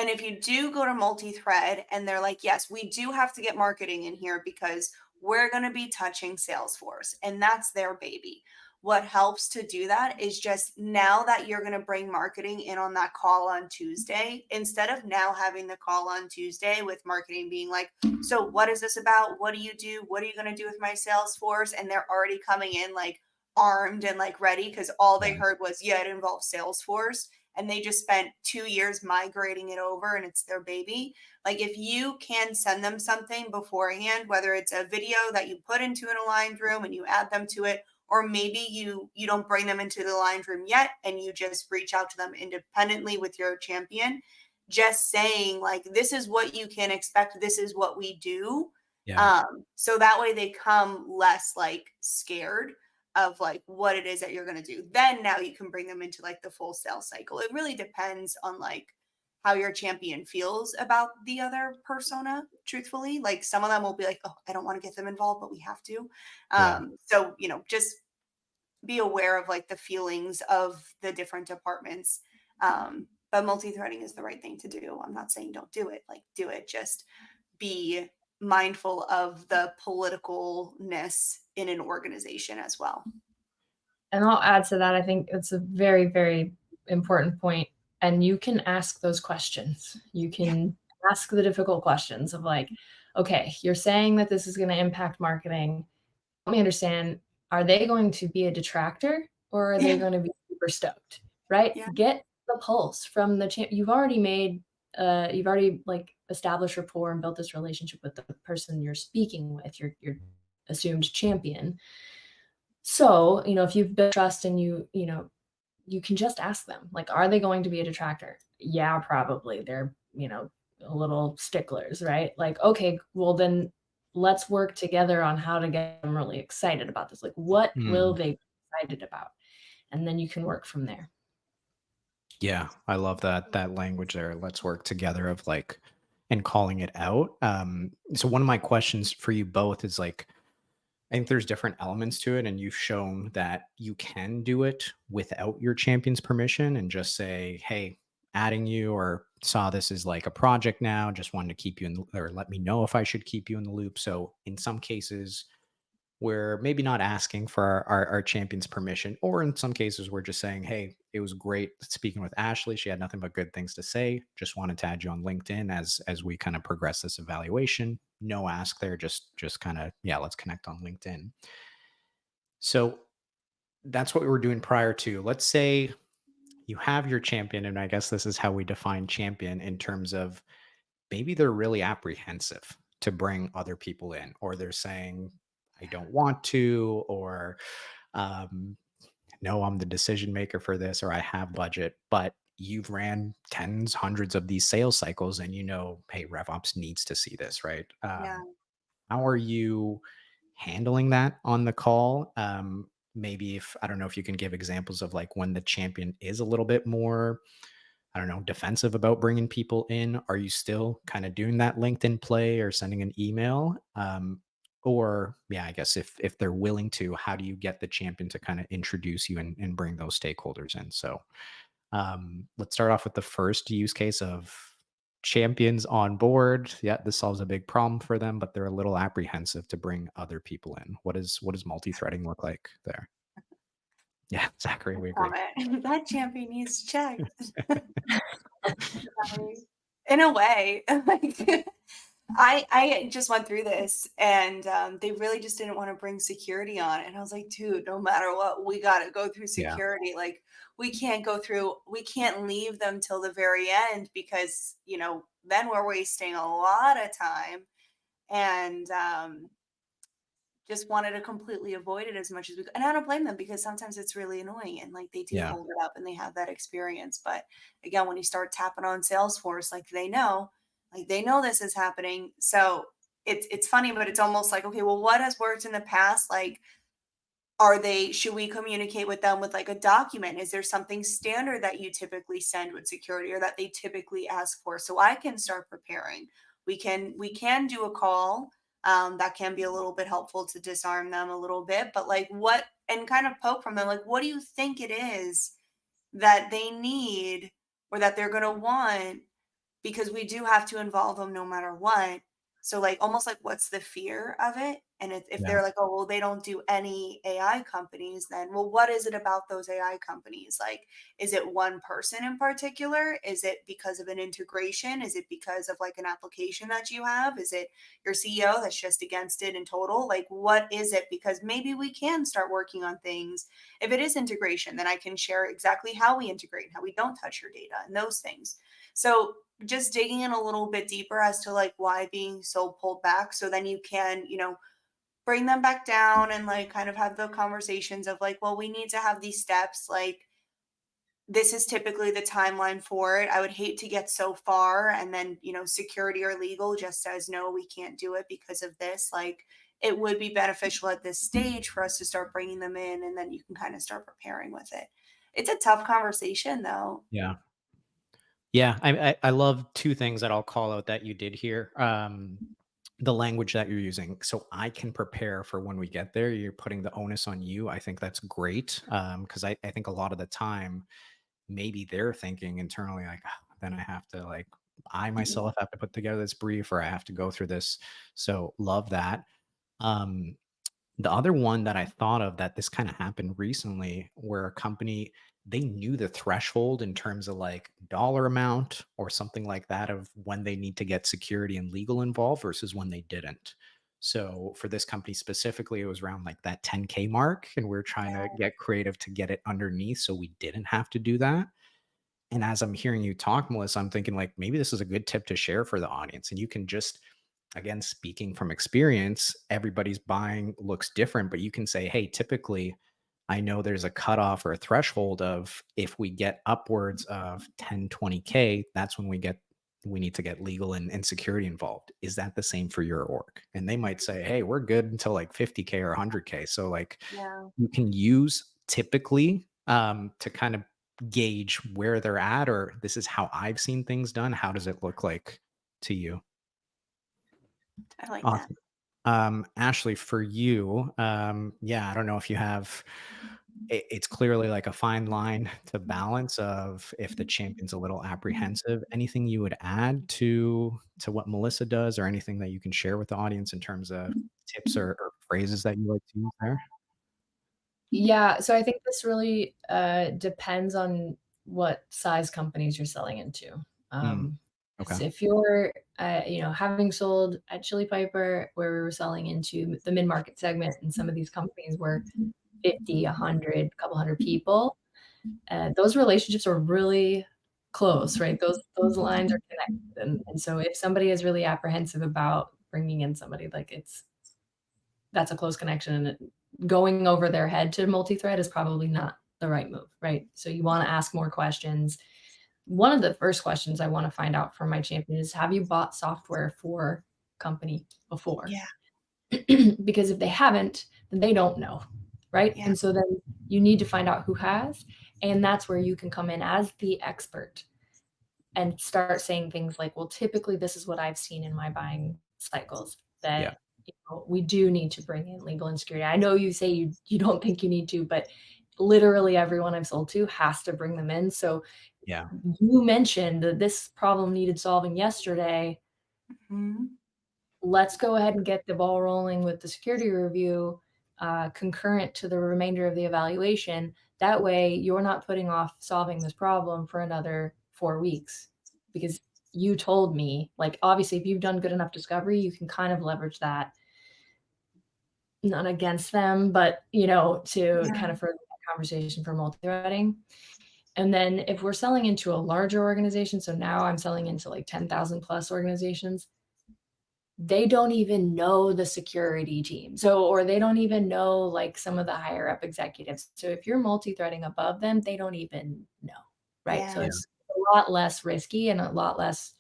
if you do go to multi-thread and they're like, yes, we do have to get marketing in here because we're going to be touching Salesforce, and that's their baby. What helps to do that is just, now that you're going to bring marketing in on that call on Tuesday, instead of now having the call on Tuesday with marketing being like, so what is this about? What do you do? What are you going to do with my Salesforce? And they're already coming in like armed and like ready, because all they heard was, yeah, it involves Salesforce. And they just spent 2 years migrating it over and it's their baby. Like, if you can send them something beforehand, whether it's a video that you put into an aligned room and you add them to it, or maybe you don't bring them into the aligned room yet and you just reach out to them independently with your champion, just saying like, this is what you can expect, this is what we do. Yeah. So that way they come less like scared of like what it is that you're going to do. Then now you can bring them into like the full sales cycle. It really depends on like how your champion feels about the other persona, truthfully. Like, some of them will be like, oh, I don't want to get them involved, but we have to. So, just be aware of like the feelings of the different departments. But multi-threading is the right thing to do. I'm not saying don't do it, like do it. Just be mindful of the politicalness in an organization as well. And I'll add to that. I think it's a very, very important point. And you can ask those questions. You can ask the difficult questions of like, okay, you're saying that this is going to impact marketing. Let me understand, are they going to be a detractor, or are they going to be super stoked? Right? Yeah. Get the pulse from the you've already like established rapport and built this relationship with the person you're speaking with, your assumed champion. So, if you've built trust and you can just ask them, like, are they going to be a detractor? Yeah, probably. They're, a little sticklers, right? Like, okay, well then let's work together on how to get them really excited about this. Like, what will they be excited about? And then you can work from there. Yeah, I love that language there. Let's work together of like, and calling it out. So one of my questions for you both is like, I think there's different elements to it, and you've shown that you can do it without your champion's permission and just say, "Hey, adding you, or saw this as like a project now, just wanted to keep you in the, or let me know if I should keep you in the loop." So in some cases, we're maybe not asking for our champion's permission, or in some cases, we're just saying, hey, it was great speaking with Ashley. She had nothing but good things to say. Just wanted to add you on LinkedIn as we kind of progress this evaluation. No ask there, just kind of, yeah, let's connect on LinkedIn. So that's what we were doing prior to. Let's say you have your champion, and I guess this is how we define champion in terms of maybe they're really apprehensive to bring other people in, or they're saying, I don't want to, or um, no, I'm the decision maker for this, or I have budget, but you've ran tens, hundreds of these sales cycles and you know, hey, RevOps needs to see this, right? Yeah. How are you handling that on the call? Maybe if I don't know if you can give examples of like when the champion is a little bit more, I don't know, defensive about bringing people in. Are you still kind of doing that LinkedIn play or sending an email? Or yeah, I guess if they're willing to, how do you get the champion to kind of introduce you and bring those stakeholders in? So let's start off with the first use case of champions on board. Yeah, this solves a big problem for them, but they're a little apprehensive to bring other people in. What does multi-threading look like there? Yeah, Zachary, we agree. Comment. That champion needs checked. In a way, like I just went through this, and they really just didn't want to bring security on, and I was like, dude, no matter what, we got to go through Yeah, security. Like we can't leave them till the very end, because then we're wasting a lot of time, and just wanted to completely avoid it as much as we could. And I don't blame them, because sometimes it's really annoying, and like they do yeah, hold it up and they have that experience. But again, when you start tapping on Salesforce, like they know this is happening. So it's funny, but it's almost like, okay, well, what has worked in the past? Like, should we communicate with them with like a document? Is there something standard that you typically send with security, or that they typically ask for? So I can start preparing. We can do a call. That can be a little bit helpful to disarm them a little bit, but like what, and kind of poke from them, like, what do you think it is that they need, or that they're going to want, because we do have to involve them no matter what. So, like, almost like, what's the fear of it? And if yeah, they're like, oh, well, they don't do any AI companies, then, well, what is it about those AI companies? Like, is it one person in particular? Is it because of an integration? Is it because of like an application that you have? Is it your CEO that's just against it in total? Like, what is it? Because maybe we can start working on things. If it is integration, then I can share exactly how we integrate and how we don't touch your data and those things. So just digging in a little bit deeper as to like why being so pulled back, so then you can bring them back down and like kind of have the conversations of like, well, we need to have these steps, like this is typically the timeline for it. I would hate to get so far and then security or legal just says no, we can't do it because of this. Like, it would be beneficial at this stage for us to start bringing them in, and then you can kind of start preparing with it. It's a tough conversation though. yeah. Yeah, I love two things that I'll call out that you did here. The language that you're using, so I can prepare for when we get there. You're putting the onus on you. I think that's great, because I think a lot of the time, maybe they're thinking internally like, "Ah, then I have to like, I myself have to put together this brief, or I have to go through this." So love that. Um, the other one that I thought of that this kind of happened recently, where a company, they knew the threshold in terms of like dollar amount or something like that of when they need to get security and legal involved versus when they didn't. So for this company specifically, it was around like that 10K mark, and we're trying to get creative to get it underneath so we didn't have to do that. And as I'm hearing you talk, Melissa, I'm thinking like maybe this is a good tip to share for the audience. And you can just, again, speaking from experience, everybody's buying looks different, but you can say, hey, typically, I know there's a cutoff or a threshold of if we get upwards of 10, 20K, that's when we need to get legal and security involved. Is that the same for your org? And they might say, hey, we're good until like 50K or 100K. So like Yeah. you can use typically to kind of gauge where they're at, or this is how I've seen things done. How does it look like to you? I like that. Awesome. Ashley, for you, yeah, I don't know if you have, it's clearly like a fine line to balance of if the champion's a little apprehensive. Anything you would add to what Melissa does, or anything that you can share with the audience in terms of tips or phrases that you like to use there? Yeah, so I think this really depends on what size companies you're selling into. Mm, Um, okay. 'Cause if you're, having sold at Chili Piper, where we were selling into the mid-market segment, and some of these companies were 50, 100, a couple hundred people, those relationships are really close, right? Those lines are connected, and so if somebody is really apprehensive about bringing in somebody, like, that's a close connection, and going over their head to multi-thread is probably not the right move, right? So you wanna ask more questions. One of the first questions I wanna find out from my champion is, "Have you bought software for company before?" Yeah. Because if they haven't, then they don't know, right? Yeah. And so then you need to find out who has, and that's where you can come in as the expert and start saying things like, "Well, typically, this is what I've seen in my buying cycles, Yeah. that, we do need to bring in legal and security. I know you say you don't think you need to, but literally everyone I've sold to has to bring them in. So Yeah. you mentioned that this problem needed solving yesterday. Mhm. Let's go ahead and get the ball rolling with the security review, concurrent to the remainder of the evaluation. That way, you're not putting off solving this problem for another 4 weeks because you told me, like, obviously, if you've done good enough discovery, you can kind of leverage that, not against them, but, to Yeah. kind of further that conversation for multi-threading. And then if we're selling into a larger organization, so now I'm selling into like 10,000 plus organizations, they don't even know the security team. So, or they don't even know like some of the higher up executives. So if you're multi-threading above them, they don't even know, right? So Yeah. Yeah. it's a lot less risky and a lot less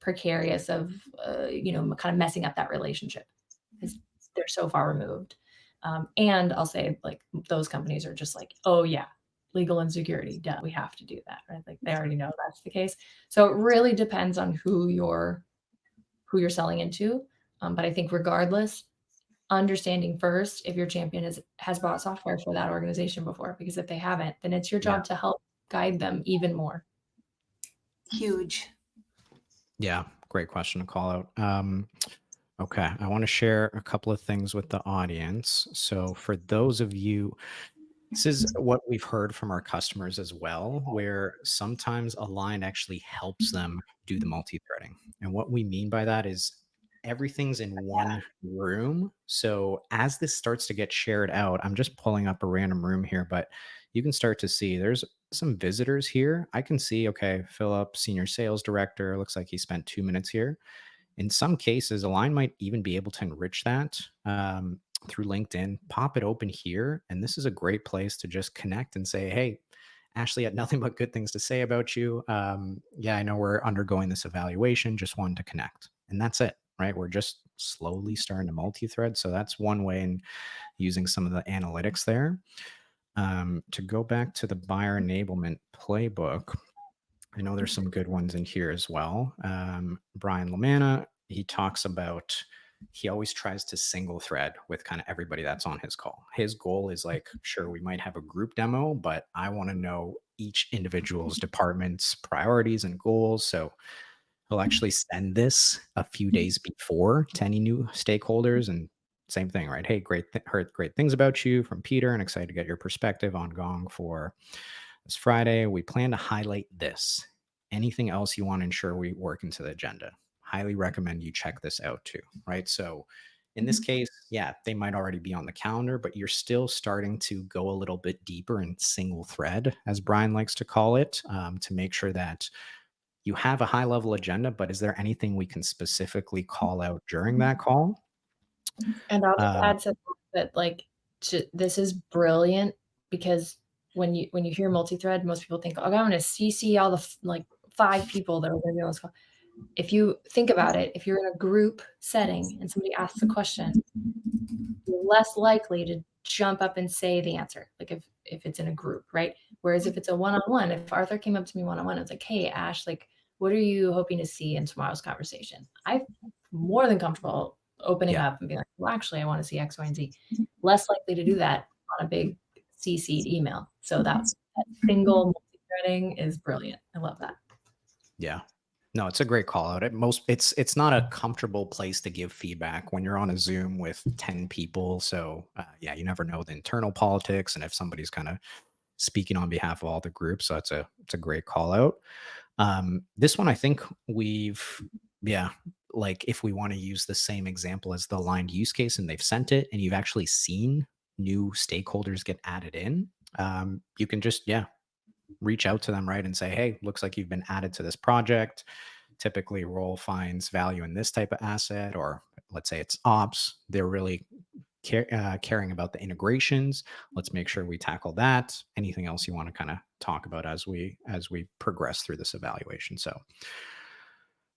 precarious of, kind of messing up that relationship because they're so far removed. And I'll say like those companies are just like, oh yeah, legal and security, duh, we have to do that, right? Like they already know that's the case. So it really depends on who you're selling into. But I think regardless, understanding first if your champion has bought software for that organization before, because if they haven't, then it's your Yeah. job to help guide them even more. Huge. Yeah. Great question to call out. Okay. I want to share a couple of things with the audience. So, for those of you, this is what we've heard from our customers as well, where sometimes Align actually helps them do the multi-threading. And what we mean by that is everything's in Yeah. one room. So as this starts to get shared out, I'm just pulling up a random room here, but you can start to see there's some visitors here. I can see, okay, Philip, senior sales director, looks like he spent 2 minutes here. In some cases, Align might even be able to enrich that through LinkedIn, pop it open here. And this is a great place to just connect and say, hey, Ashley had nothing but good things to say about you. Yeah, I know we're undergoing this evaluation, just wanted to connect. And that's it, right? We're just slowly starting to multi thread. So that's one way in using some of the analytics there. To go back to the buyer enablement playbook, I know there's some good ones in here as well. Brian Lamanna, he talks about he always tries to single thread with kind of everybody that's on his call. His goal is like, sure, we might have a group demo, but I want to know each individual's department's priorities and goals. So he'll actually send this a few days before to any new stakeholders and same thing, right? Hey, heard great things about you from Peter and excited to get your perspective on Gong for this Friday. We plan to highlight this. Anything else you want to ensure we work into the agenda? Highly recommend you check this out too, right? So in this case, yeah, they might already be on the calendar, but you're still starting to go a little bit deeper in single thread, as Brian likes to call it, to make sure that you have a high level agenda, but is there anything we can specifically call out during that call? And I'll just Uh, add to that, like, this is brilliant because when you hear multi-thread, most people think, "Oh, I'm gonna CC all the 5 people that are gonna be on this call." If you think about it, if you're in a group setting and somebody asks a question, you're less likely to jump up and say the answer, like if it's in a group, right? Whereas if it's a one-on-one, if Arthur came up to me one-on-one, it's like, "Hey, Ash, like, what are you hoping to see in tomorrow's conversation?" I'm more than comfortable opening yeah, up and being like, "Well, actually, I wanna see X, Y, and Z." Less likely to do that on a big CC'd email. So that single multi-threading is brilliant. I love that. yeah. No, it's a great call out. It's not a comfortable place to give feedback when you're on a Zoom with 10 people. So yeah, you never know the internal politics and if somebody's kind of speaking on behalf of all the groups. So it's a great call out. This one I think yeah, like if we want to use the same example as the aligned use case and they've sent it and you've actually seen new stakeholders get added in, you can just, yeah, reach out to them, right? And say, hey, looks like you've been added to this project. Typically, role finds value in this type of asset, or let's say it's ops. They're really caring about the integrations. Let's make sure we tackle that. Anything else you want to kind of talk about as we progress through this evaluation? So,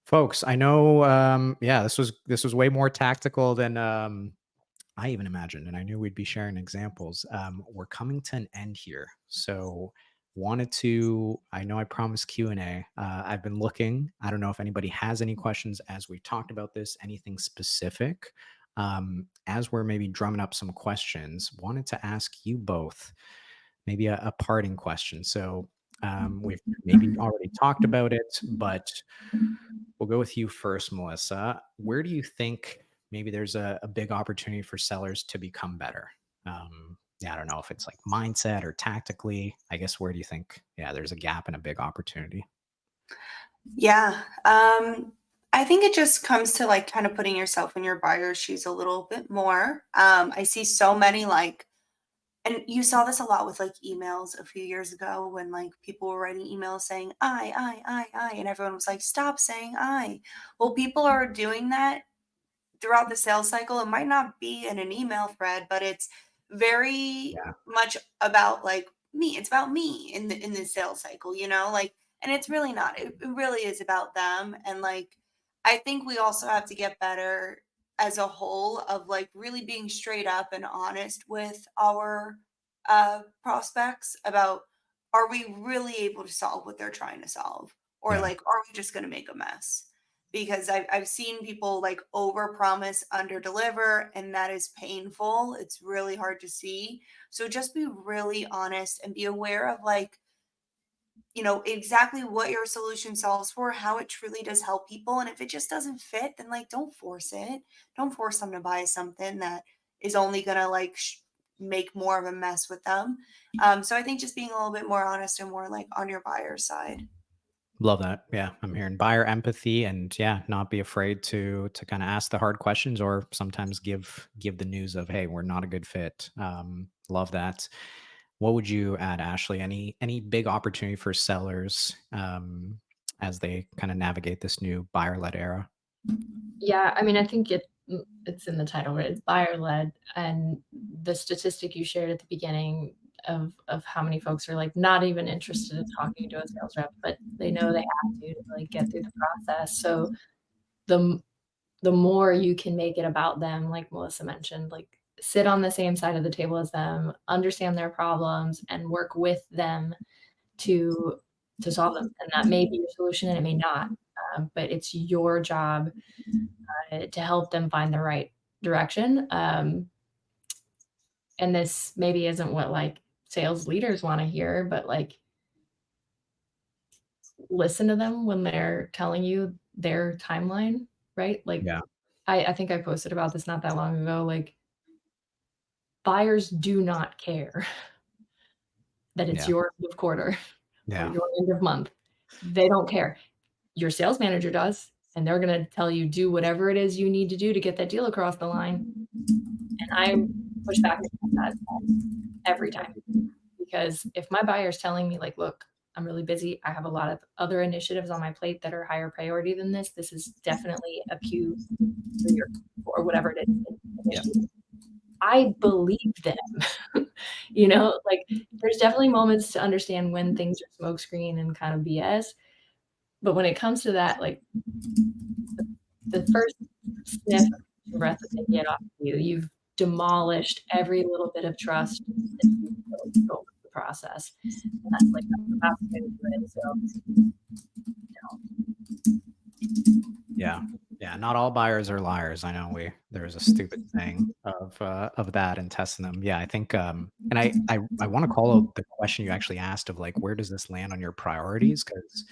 folks, I know, yeah, this was way more tactical than I even imagined, and I knew we'd be sharing examples. We're coming to an end here, so I know I promised Q&A. I've been looking. I don't know if anybody has any questions as we talked about this, anything specific. As we're maybe drumming up some questions, wanted to ask you both maybe a parting question. So we've maybe already talked about it, but we'll go with you first, Melissa. Where do you think maybe there's a big opportunity for sellers to become better? Yeah, I don't know if it's like mindset or tactically. I guess where do you think, yeah, there's a gap and a big opportunity? Yeah. I think it just comes to like kind of putting yourself in your buyer's shoes a little bit more. I see so many like, and you saw this a lot with like emails a few years ago when like people were writing emails saying I, and everyone was like, stop saying I. Well, people are doing that throughout the sales cycle. It might not be in an email thread, but it's very Yeah. much about like me. It's about me in the sales cycle, like, and it's really not. It really is about them. And like, I think we also have to get better as a whole of like really being straight up and honest with our prospects about, are we really able to solve what they're trying to solve, or Yeah. like are we just going to make a mess? Because I've seen people like over promise, under deliver, and that is painful. It's really hard to see. So just be really honest and be aware of like, exactly what your solution solves for, how it truly does help people. And if it just doesn't fit, then like don't force it. Don't force them to buy something that is only gonna like make more of a mess with them. So I think just being a little bit more honest and more like on your buyer's side. Love that. Yeah, I'm hearing buyer empathy and yeah, not be afraid to kind of ask the hard questions or sometimes give the news of, hey, we're not a good fit. Love that. What would you add, Ashley? Any big opportunity for sellers as they kind of navigate this new buyer-led era? Yeah, I mean, I think it's in the title, right? It's buyer led, and the statistic you shared at the beginning of how many folks are like not even interested in talking to a sales rep, but they know they have to like get through the process. So the the more you can make it about them, like Melissa mentioned, like sit on the same side of the table as them, understand their problems, and work with them to solve them. And that may be your solution, and it may not. But it's your job to help them find the right direction. And this maybe isn't what like sales leaders want to hear, but like listen to them when they're telling you their timeline, right? Like Yeah. I think I posted about this not that long ago. Like buyers do not care that it's Yeah. your end of quarter or Yeah. your end of month. They don't care. Your sales manager does, and they're going to tell you do whatever it is you need to do to get that deal across the line. And I push back against that every time, because if my buyer is telling me like, look, I'm really busy, I have a lot of other initiatives on my plate that are higher priority than this. This is definitely a Q3 or whatever it is. Yeah. I believe them. Like there's definitely moments to understand when things are smokescreen and kind of BS. But when it comes to that, like the first sniff of breath that they get off of you, you've demolished every little bit of trust that you built over the process. And that's like the fast way to do it. So Yeah. Yeah. Not all buyers are liars. I know there's a stupid thing of that and testing them. Yeah. I think and I want to call out the question you actually asked of like, where does this land on your priorities? Because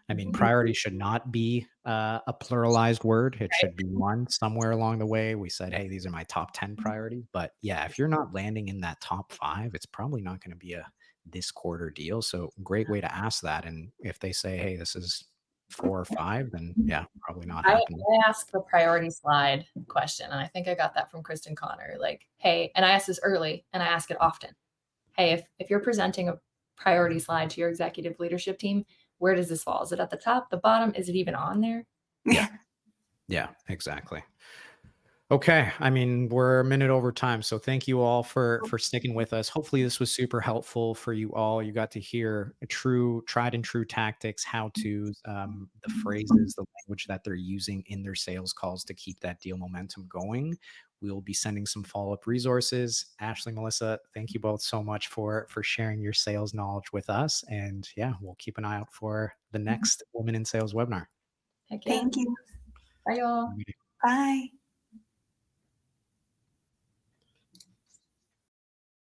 I mean, Mhm. priority should not be a pluralized word. It should be one somewhere along the way. We said, hey, these are my top 10 priorities. But yeah, if you're not landing in that top 5, it's probably not going to be a this quarter deal. So great way to ask that. And if they say, hey, this is 4 or 5, then yeah, probably not I, happening. I asked the priority slide question, and I think I got that from Kristen Connor. Like, hey, and I asked this early, and I ask it often. Hey, if you're presenting a priority slide to your executive leadership team, where does this fall? Is it at the top, the bottom? Is it even on there? Yeah. Yeah, exactly. Okay, I mean, we're a minute over time, so thank you all for sticking with us. Hopefully this was super helpful for you all. You got to hear a tried and true tactics, how to the phrases, the language that they're using in their sales calls to keep that deal momentum going. We'll be sending some follow-up resources. Ashley, Melissa, thank you both so much for sharing your sales knowledge with us. And yeah, we'll keep an eye out for the next Women in Sales webinar. Heck yeah. Thank you. Bye, y'all. Bye.